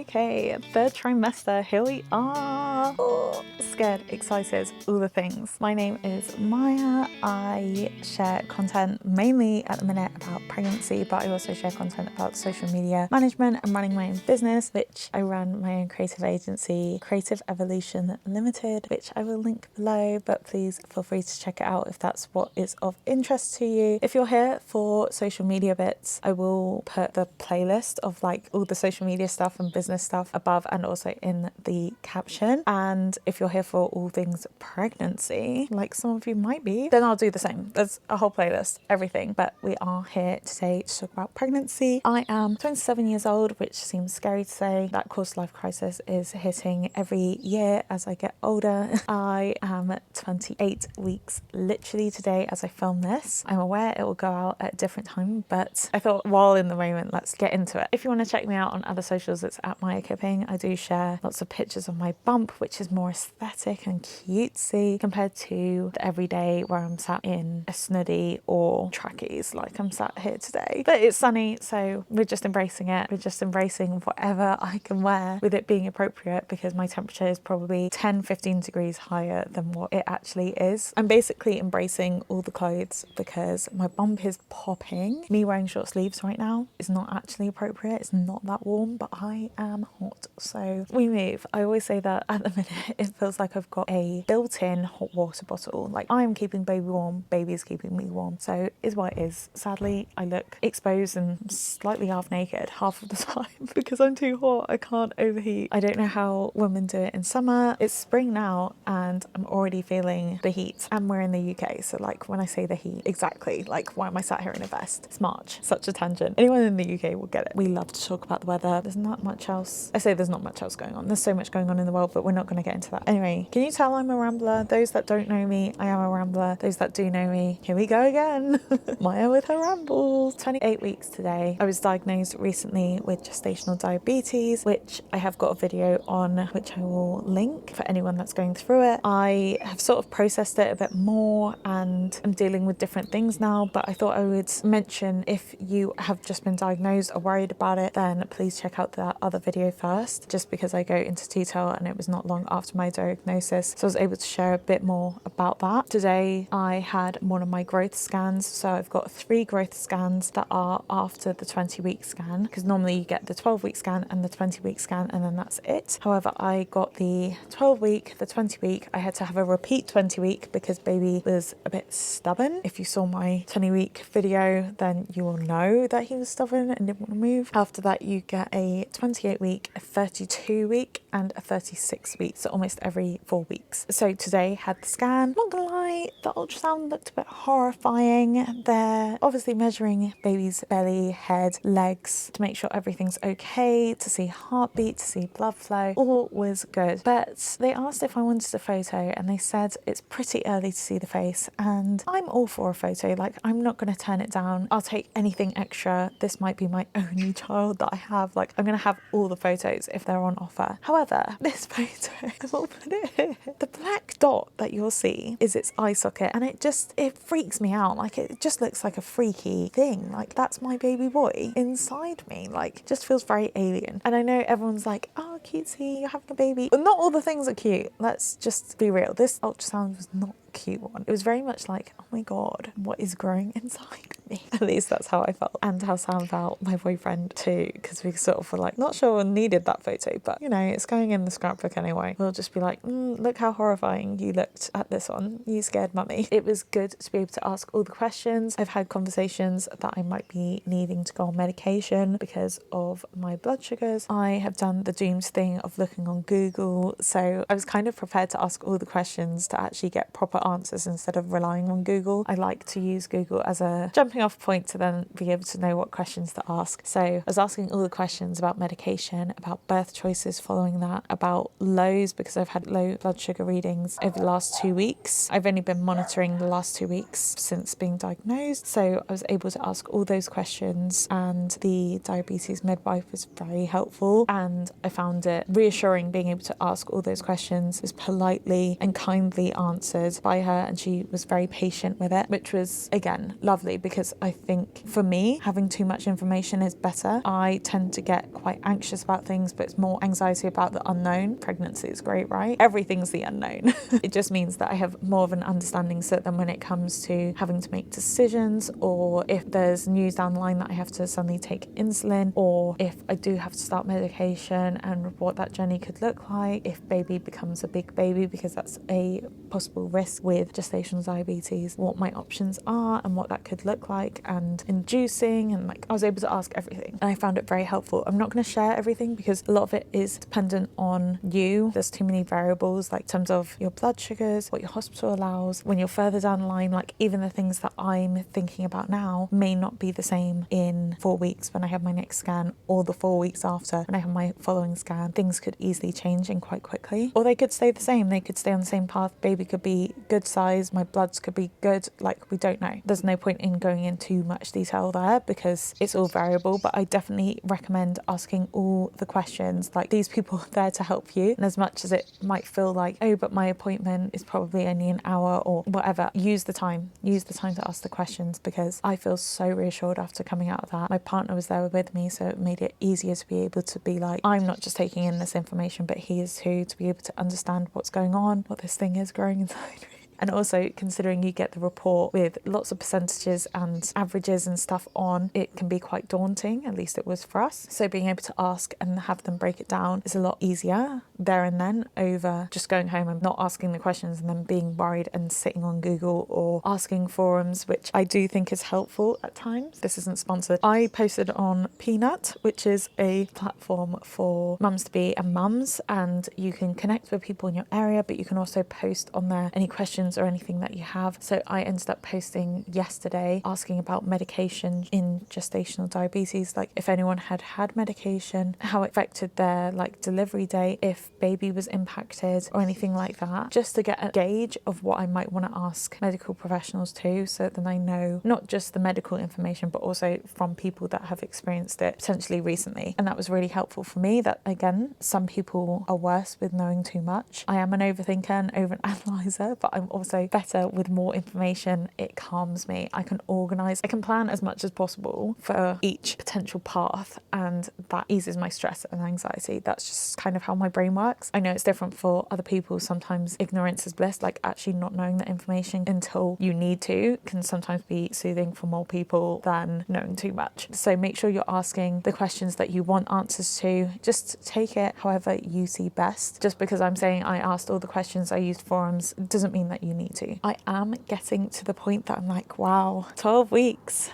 Okay, third trimester, here we are. Oh, scared, excited, all the things. My name is Maya. I share content mainly at the minute about pregnancy, but I also share content about social media management and running my own business, which I run my own creative agency, Creative Evolution Limited, which I will link below, but please feel free to check it out if that's what is of interest to you. If you're here for social media bits, I will put the playlist of like all the social media stuff and business stuff above and also in the caption. And if you're here for all things pregnancy, like some of you might be, then I'll do the same. There's a whole playlist, everything. But we are here today to talk about pregnancy. I am 27 years old, which seems scary to say. That quarter life crisis is hitting every year as I get older. I am 28 weeks literally today as I film this. I'm aware it will go out at a different time, but I thought while in the moment, let's get into it. If you want to check me out on other socials, it's at Maya Kipping. I do share lots of pictures of my bump, which is more aesthetic and cutesy compared to the everyday where I'm sat in a snuddy or trackies like I'm sat here today. But it's sunny, so we're just embracing it. We're just embracing whatever I can wear with it being appropriate, because my temperature is probably 10-15 degrees higher than what it actually is. I'm basically embracing all the clothes because my bump is popping. Me wearing short sleeves right now is not actually appropriate. It's not that warm, but I am hot, so we move. I always say that at the minute it feels like I've got a built-in hot water bottle. Like, I'm keeping baby warm, baby's keeping me warm, so is what it is. Sadly, I look exposed and slightly half naked half of the time because I'm too hot. I can't overheat. I don't know how women do it in summer. It's spring now and I'm already feeling the heat, and we're in the UK, so like when I say the heat, exactly, like why am I sat here in a vest? It's March. Such a tangent. Anyone in the UK will get it. We love to talk about the weather. There's not much else. I say there's not much else going on. There's so much going on in the world, but we're not going to get into that. Anyway, can you tell I'm a rambler? Those that don't know me, I am a rambler. Those that do know me, here we go again. Maya with her rambles. 28 weeks today. I was diagnosed recently with gestational diabetes, which I have got a video on, which I will link for anyone that's going through it. I have sort of processed it a bit more and I'm dealing with different things now, but I thought I would mention, if you have just been diagnosed or worried about it, then please check out that other video first, just because I go into detail and it was not long after my diagnosis, so I was able to share a bit more about that. Today I had one of my growth scans, so I've got 3 growth scans that are after the 20-week scan, because normally you get the 12-week scan and the 20-week scan and then that's it. However, I got the 12-week, the 20-week. I had to have a repeat 20-week because baby was a bit stubborn. If you saw my 20-week video, then you will know that he was stubborn and didn't want to move. After that, you get a 28-week, a 32-week and a 36-week, so almost every 4 weeks. So today had the scan. Not gonna lie, the ultrasound looked a bit horrifying. They're obviously measuring baby's belly, head, legs to make sure everything's okay, to see heartbeat, to see blood flow. All was good, but they asked if I wanted a photo and they said it's pretty early to see the face, and I'm all for a photo. Like, I'm not going to turn it down. I'll take anything extra. This might be my only child that I have. Like, I'm going to have all the photos if they're on offer. However, this photo, I will put it here. The black dot that you'll see is its eye socket, and it freaks me out. Like, it just looks like a freaky thing. Like, that's my baby boy inside me. Like, just feels very alien. And I know everyone's like, oh, cutesy, you're having a baby. But not all the things are cute. Let's just be real. This ultrasound was not a cute one. It was very much like, oh my God, what is growing inside me? At least that's how I felt. And how Sam felt, my boyfriend too, because we sort of were like, not sure needed that photo, but you know, it's going in the scrapbook anyway. We'll just be like, look how horrifying you looked at this one. You scared mummy. It was good to be able to ask all the questions. I've had conversations that I might be needing to go on medication because of my blood sugars. I have done the dooms thing of looking on Google, so I was kind of prepared to ask all the questions to actually get proper answers instead of relying on Google. I like to use Google as a jumping off point to then be able to know what questions to ask. So I was asking all the questions about medication, about birth choices following that, about lows, because I've had low blood sugar readings over the last 2 weeks. I've only been monitoring the last 2 weeks since being diagnosed, so I was able to ask all those questions, and the diabetes midwife was very helpful, and I found it reassuring being able to ask all those questions as politely and kindly answered by her and she was very patient with it, which was, again, lovely, because I think for me, having too much information is better. I tend to get quite anxious about things, but it's more anxiety about the unknown. Pregnancy is great, right? Everything's the unknown. It just means that I have more of an understanding, so then when it comes to having to make decisions, or if there's news down the line that I have to suddenly take insulin, or if I do have to start medication and what that journey could look like, if baby becomes a big baby, because that's a possible risk with gestational diabetes, what my options are and what that could look like, and inducing, and like I was able to ask everything and I found it very helpful. I'm not going to share everything because a lot of it is dependent on you. There's too many variables, like in terms of your blood sugars, what your hospital allows. When you're further down the line, like even the things that I'm thinking about now may not be the same in 4 weeks when I have my next scan, or the 4 weeks after when I have my following scan. Things could easily change and quite quickly, or they could stay the same. They could stay on the same path. Baby could be good size, my bloods could be good. Like, we don't know. There's no point in going into too much detail there because it's all variable, but I definitely recommend asking all the questions. Like, these people are there to help you, and as much as it might feel like, oh, but my appointment is probably only an hour or whatever, use the time to ask the questions, because I feel so reassured after coming out of that. My partner was there with me, so it made it easier to be able to be like, I'm not just taking in this information, but he is too, to be able to understand what's going on, what this thing is growing inside me. And also, considering you get the report with lots of percentages and averages and stuff on, it can be quite daunting, at least it was for us. So being able to ask and have them break it down is a lot easier there and then, over just going home and not asking the questions and then being worried and sitting on Google or asking forums, which I do think is helpful at times. This isn't sponsored. I posted on Peanut, which is a platform for mums-to-be and mums, and you can connect with people in your area, but you can also post on there any questions or anything that you have. So I ended up posting yesterday asking about medication in gestational diabetes, like if anyone had had medication, how it affected their like delivery date, if baby was impacted or anything like that, just to get a gauge of what I might want to ask medical professionals too, so then I know not just the medical information but also from people that have experienced it potentially recently. And that was really helpful for me. That, again, some people are worse with knowing too much. I am an overthinker and overanalyzer, but I'm also better with more information. It calms me. I can organise, I can plan as much as possible for each potential path, and that eases my stress and anxiety. That's just kind of how my brain works. I know it's different for other people. Sometimes ignorance is bliss, like actually not knowing that information until you need to can sometimes be soothing for more people than knowing too much. So make sure you're asking the questions that you want answers to. Just take it however you see best. Just because I'm saying I asked all the questions, I used forums, doesn't mean that you need to. I am getting to the point that I'm like, wow, 12 weeks.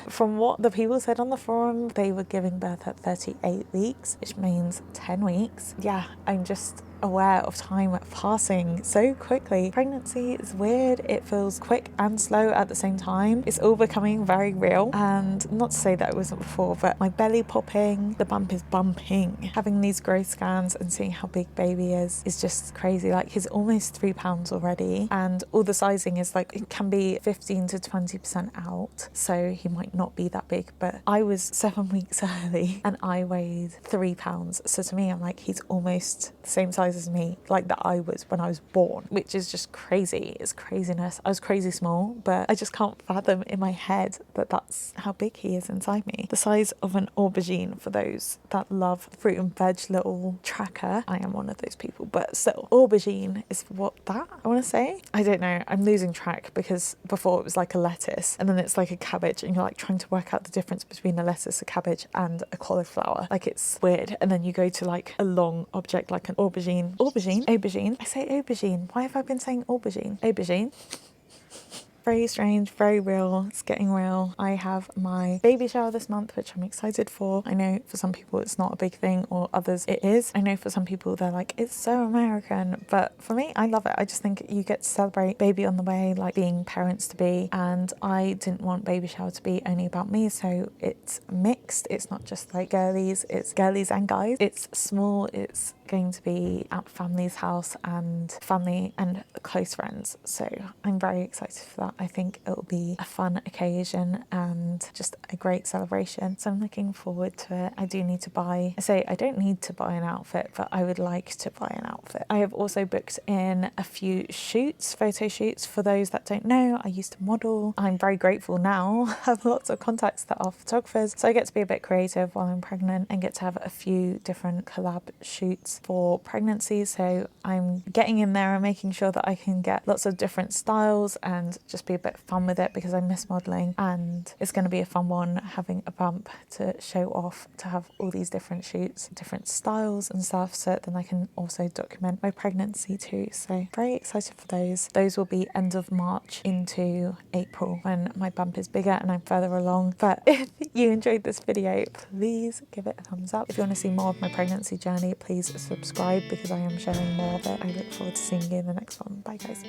From what the people said on the forum, they were giving birth at 38 weeks, which means 10 weeks. Yeah, I'm just aware of time passing so quickly. Pregnancy is weird. It feels quick and slow at the same time. It's all becoming very real. And not to say that it wasn't before, but my belly popping, the bump is bumping. Having these growth scans and seeing how big baby is just crazy. Like, he's almost 3 pounds already, and all the sizing is like, it can be 15 to 20% out, so he might not be that big. But I was 7 weeks early and I weighed 3 pounds, so to me I'm like, he's almost the same size as me, like that I was when I was born, which is just crazy. It's craziness. I was crazy small, but I just can't fathom in my head that that's how big he is inside me. The size of an aubergine, for those that love fruit and veg little tracker. I am one of those people, but still, aubergine is what that I want to say. I don't know, I'm losing track, because before it was like a lettuce and then it's like a cabbage, and you're like trying to work out the difference between a lettuce, a cabbage and a cauliflower. Like, it's weird. And then you go to like a long object like an aubergine. I say aubergine. Why have I been saying aubergine? Aubergine. Very strange, very real. It's getting real. I have my baby shower this month, which I'm excited for. I know for some people it's not a big thing, or others it is. I know for some people they're like, it's so American, but for me, I love it. I just think you get to celebrate baby on the way, like being parents to be, and I didn't want baby shower to be only about me, so it's mixed. It's not just like girlies, it's girlies and guys. It's small, it's going to be at family's house and family and close friends. So I'm very excited for that. I think it will be a fun occasion and just a great celebration. So I'm looking forward to it. I do need to buy, I don't need to buy an outfit, but I would like to buy an outfit. I have also booked in a few shoots, photo shoots. For those that don't know, I used to model. I'm very grateful now. I have lots of contacts that are photographers, so I get to be a bit creative while I'm pregnant and get to have a few different collab shoots for pregnancy. So I'm getting in there and making sure that I can get lots of different styles and just be a bit fun with it, because I miss modeling, and it's going to be a fun one having a bump to show off, to have all these different shoots, different styles and stuff, so then I can also document my pregnancy too. So very excited for those. Those will be end of March into April when my bump is bigger and I'm further along. But if you enjoyed this video, please give it a thumbs up. If you want to see more of my pregnancy journey, please subscribe, because I am sharing more of it. I look forward to seeing you in the next one. Bye guys.